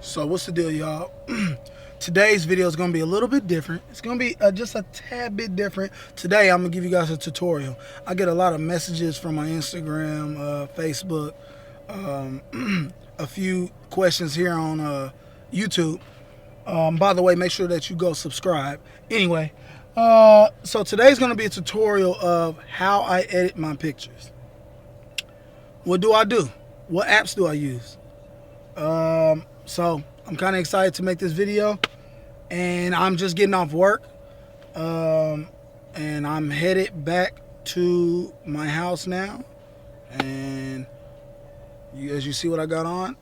So what's the deal, y'all? Today's video is going to be a little bit different. It's going to be just a tad bit different. Today I'm going to give you guys a tutorial. I get a lot of messages from my Instagram, Facebook, a few questions here on YouTube. By the way, make sure that you go subscribe. Anyway, so today's going to be a tutorial of how I edit my pictures. What do I do? What apps do I use? So I'm kind of excited to make this video, and I'm just getting off work, and I'm headed back to my house now, and as you see what I got on,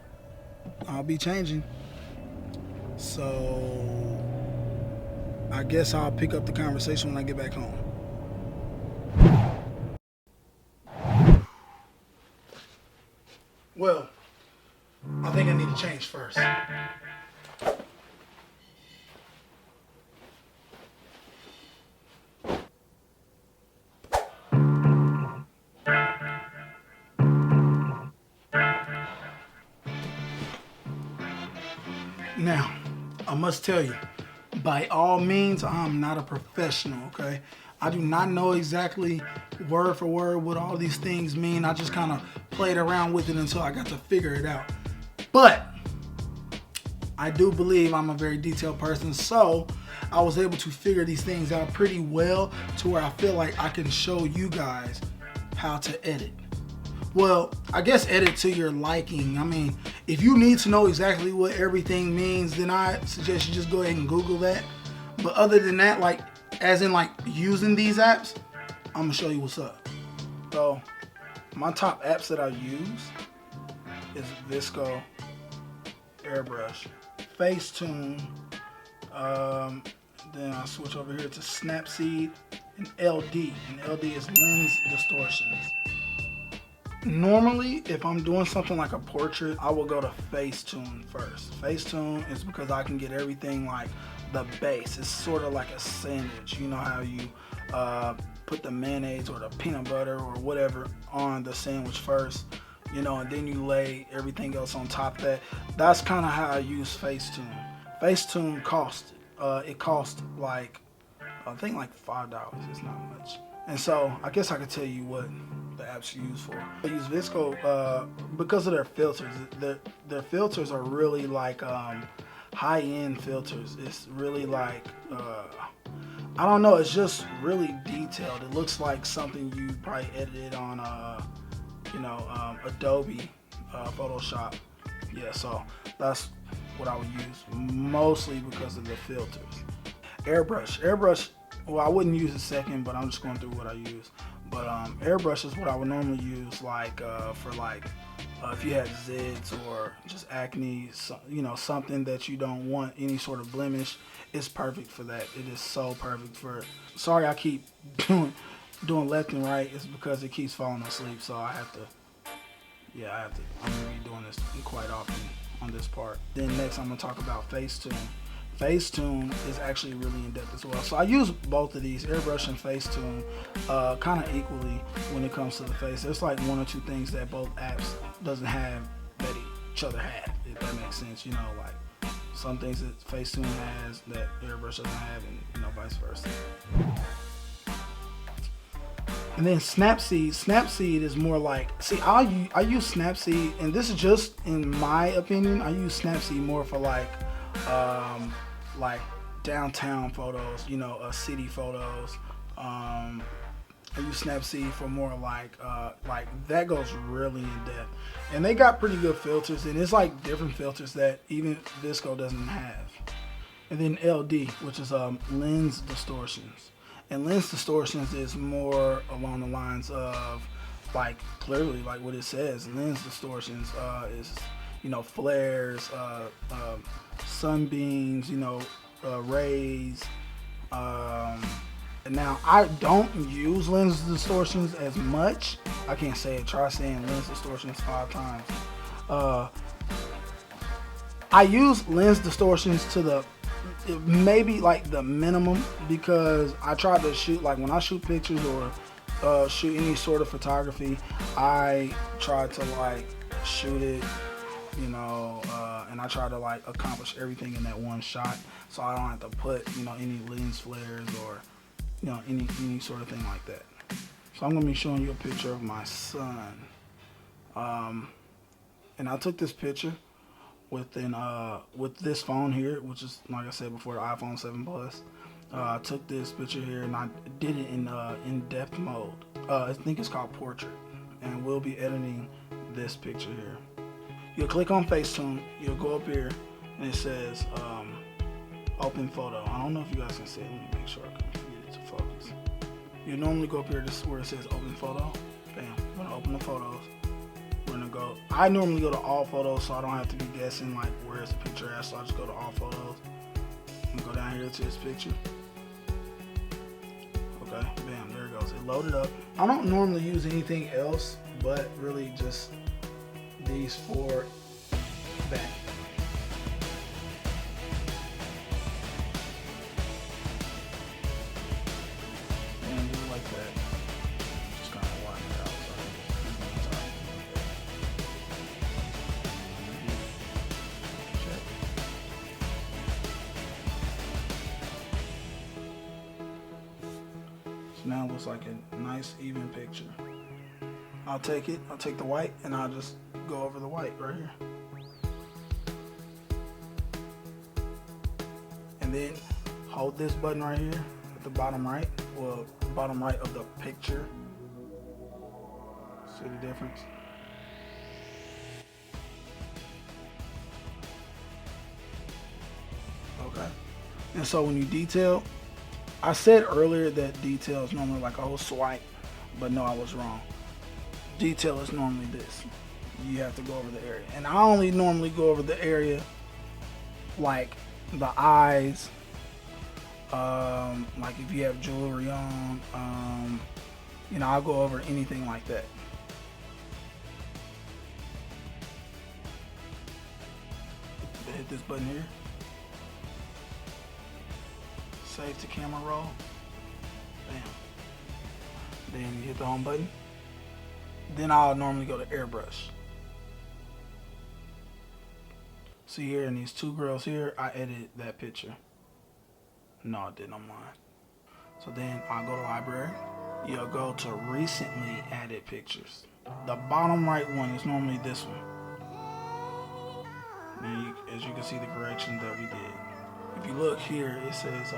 I'll be changing. So I guess I'll pick up the conversation when I get back home. Well, I think I need to change first. Now, I must tell you, by all means, I'm not a professional, okay? I do not know exactly word for word what all these things mean. I just kind of played around with it until I got to figure it out. But I do believe I'm a very detailed person, so I was able to figure these things out pretty well to where I feel like I can show you guys how to edit. Well, I guess edit to your liking. I mean, if you need to know exactly what everything means, then I suggest you just go ahead and Google that. But other than that, like, as in like using these apps, I'm gonna show you what's up. So, my top apps that I use is VSCO, Airbrush, Facetune, then I switch over here to Snapseed, and LD. And LD is Lens Distortions. Normally, if I'm doing something like a portrait, I will go to Facetune first. Facetune is because I can get everything like the base. It's sort of like a sandwich. You know how you put the mayonnaise or the peanut butter or whatever on the sandwich first, you know, and then you lay everything else on top of that. That's kind of how I use Facetune. Facetune cost, it cost like, I think like $5. It's not much. And so I guess I could tell you what the apps you use for. I use VSCO because of their filters. Their filters are really like high-end filters. It's really like, I don't know, it's just really detailed. It looks like something you probably edited on, Adobe Photoshop. Yeah, so that's what I would use mostly because of the filters. Airbrush, well, I wouldn't use a second, but I'm just going through what I use. But airbrush is what I would normally use, like for like if you had zits or just acne, something that you don't want any sort of blemish. It's perfect for that. It is so perfect for. Sorry, I keep doing left and right. It's because it keeps falling asleep, so I have to. Yeah, I have to. I'm gonna be doing this quite often on this part. Then next, I'm gonna talk about Facetune. Facetune is actually really in-depth as well. So I use both of these, Airbrush and Facetune, kind of equally when it comes to the face. There's like one or two things that both apps doesn't have that each other have, if that makes sense. You know, like some things that Facetune has that Airbrush doesn't have, and vice versa. And then Snapseed is more like, see, I use Snapseed, and this is just in my opinion. I use Snapseed more for like downtown photos, city photos. I use Snapseed for more like that goes really in depth, and they got pretty good filters, and it's like different filters that even VSCO doesn't have. And then LD, which is Lens Distortions, and Lens Distortions is more along the lines of like clearly like what it says. Lens Distortions is flares, sunbeams, rays. Now I don't use lens distortions as much. I can't say it. Try saying lens distortions 5 times. I use lens distortions to the maybe like the minimum, because I try to shoot, like when I shoot pictures or shoot any sort of photography, I try to like shoot it and I try to like accomplish everything in that one shot, so I don't have to put any lens flares or any sort of thing like that. So I'm gonna be showing you a picture of my son, and I took this picture with this phone here, which is, like I said before, the iPhone 7 Plus. I took this picture here and I did it in depth mode. I think it's called portrait, and we'll be editing this picture here. You'll click on Facetune, you'll go up here, and it says open photo. I don't know if you guys can see it. Let me make sure I can get it to focus. You normally go up here, this is where it says open photo. Bam, I'm gonna open the photos. We're gonna go, I normally go to all photos so I don't have to be guessing like where's the picture at, so I just go to all photos. I'm gonna go down here to this picture. Okay, bam, there it goes. It loaded up. I don't normally use anything else, but really just these four back. And do it like that. Just kind of widen it out. Check. So now it looks like a nice even picture. I'll take the white, and I'll just go over the white right here. And then hold this button right here at the bottom right, well, bottom right of the picture. See the difference? Okay. And so when you detail, I said earlier that detail is normally like a whole swipe, but no, I was wrong. Detail is normally this. You have to go over the area, and I only normally go over the area like the eyes, like if you have jewelry on, I'll go over anything like that. Hit this button here, save to camera roll, bam, then you hit the home button. Then I'll normally go to airbrush. See here, in these two girls here, I edited that picture. No, I didn't on mine. So then I'll go to library. You'll go to recently added pictures. The bottom right one is normally this one. And as you can see the corrections that we did. If you look here, it says,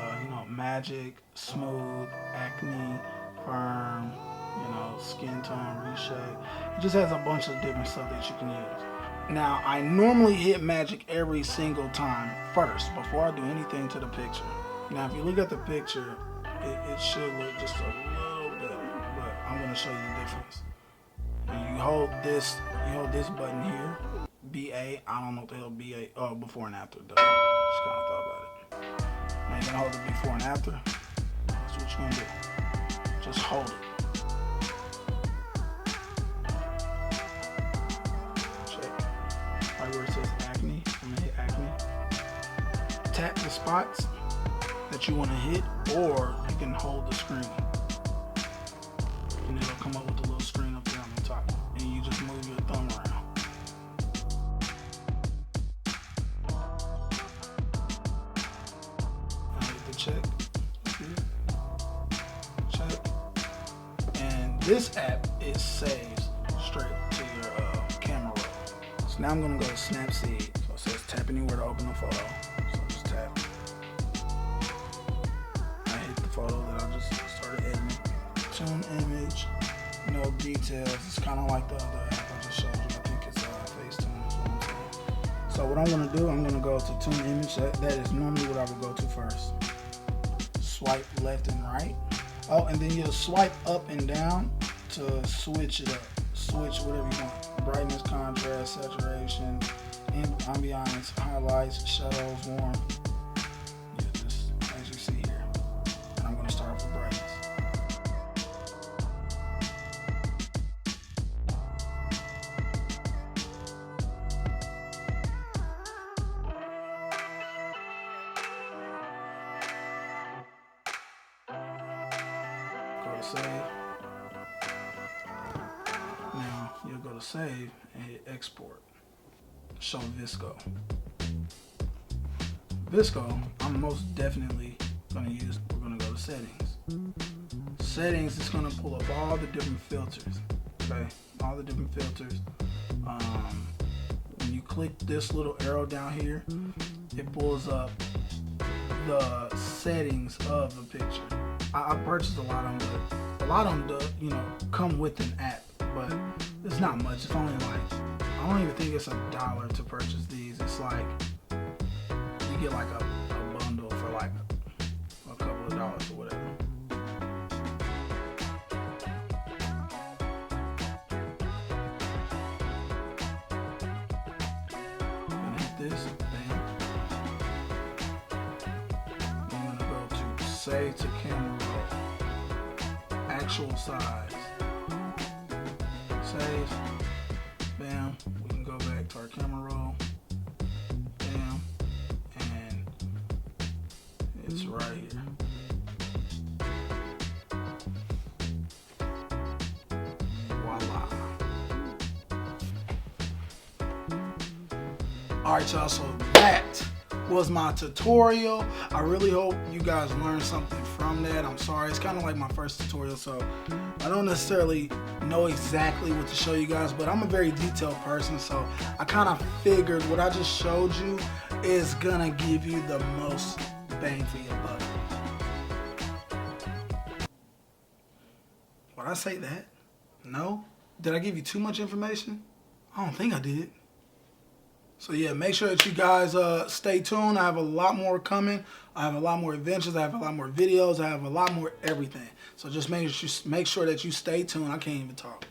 magic, smooth, acne, firm, skin tone, reshape. It just has a bunch of different stuff that you can use. Now, I normally hit magic every single time first before I do anything to the picture. Now, if you look at the picture, it should look just a little bit, but I'm going to show you the difference. And you hold this button here, BA. I don't know what the hell BA. Oh, before and after. Duh. Just kind of thought about it. Now you're going to hold it before and after. That's what you're going to do. Just hold it. Where it says acne, I'm gonna hit acne. Tap the spots that you want to hit, or you can hold the screen, and it'll come up with a little screen up there on the top, and you just move your thumb around. I hit the check here. Check, and this app, it saves straight to your camera roll. So now I'm going to go to Snapseed. So it says tap anywhere to open the photo. So just tap. I hit the photo that I just started editing. Tune image, no details. It's kind of like the other app I just showed you. I think it's Facetune. So what I'm going to do, I'm going to go to tune image. That is normally what I would go to first. Swipe left and right. Oh, and then you'll swipe up and down to switch it up. Switch whatever you want. Brightness, contrast, saturation, ambiance, highlights, shadows, warmth. Yeah, just as you see here. And I'm going to start with brightness. Go to save. Now you'll go to save and hit export. show VSCO. VSCO, I'm most definitely gonna use. We're gonna go to settings. Settings is gonna pull up all the different filters. Okay, all the different filters. When you click this little arrow down here, it pulls up the settings of the picture. I purchased a lot of them, but a lot of them, come with an app, but it's not much. It's only like, I don't even think it's $1 to purchase these. It's like, you get like a bundle for like a couple of dollars or whatever. This, bam. I'm gonna go to save to camera roll, actual size, save, bam. We can go back to our camera roll, bam, and it's right here. Voila. Alright y'all, so that was my tutorial. I really hope you guys learned something from that. I'm sorry, it's kind of like my first tutorial, so I don't necessarily know exactly what to show you guys, but I'm a very detailed person, so I kind of figured what I just showed you is gonna give you the most bang for your buck. Would I say that? No? Did I give you too much information? I don't think I did. So yeah, make sure that you guys stay tuned. I have a lot more coming. I have a lot more adventures. I have a lot more videos. I have a lot more everything. So just make sure that you stay tuned. I can't even talk.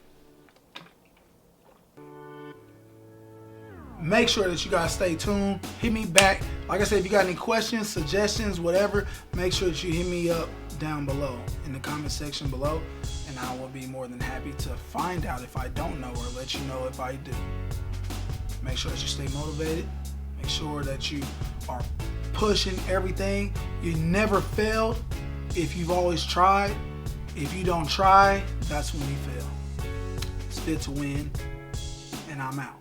Make sure that you guys stay tuned. Hit me back. Like I said, if you got any questions, suggestions, whatever, make sure that you hit me up down below in the comment section below, and I will be more than happy to find out if I don't know or let you know if I do. Make sure that you stay motivated. Make sure that you are pushing everything. You never failed if you've always tried. If you don't try, that's when you fail. It's fit to win, and I'm out.